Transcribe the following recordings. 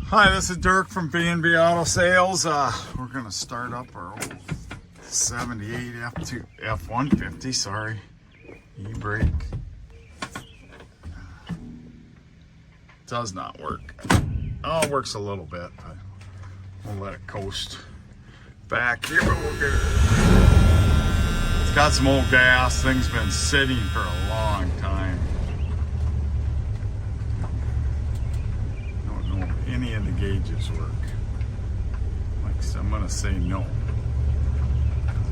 Hi, this is Dirk from B&B Auto Sales. We're going to start up our old 78 F150, sorry, e-brake. Does not work. Oh, it works a little bit, but we'll let it coast back here. We'll get it. It's got some old gas. Thing's been sitting for a long time. Don't know if any of the gauges work. Like, so I'm gonna say no.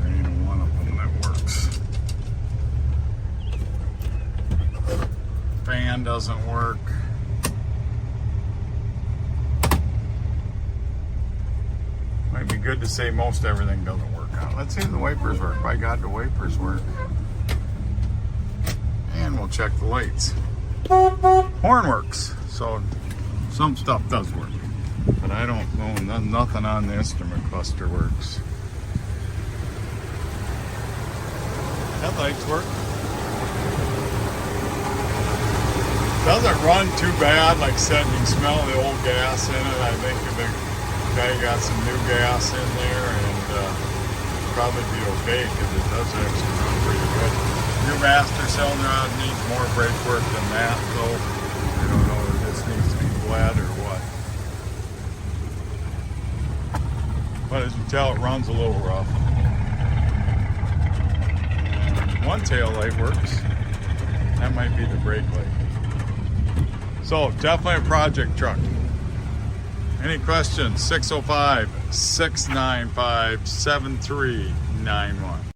There ain't one of them that works. Fan doesn't work. Might be good to say most everything doesn't work out. Let's see if the wipers work. By God, the wipers work. And we'll check the lights. Horn works. So some stuff does work. But I don't know, nothing on the instrument cluster works. Headlights work. Doesn't run too bad. Like I said, you can smell the old gas in it. I think the guy got some new gas in there, and probably be okay because it does actually run pretty good. Your master cylinder rod needs more brake work than that, though. I don't know if this needs to be bled or what. But as you tell, it runs a little rough. And one tail light works. That might be the brake light. So definitely a project truck. Any questions? 605-695-7391.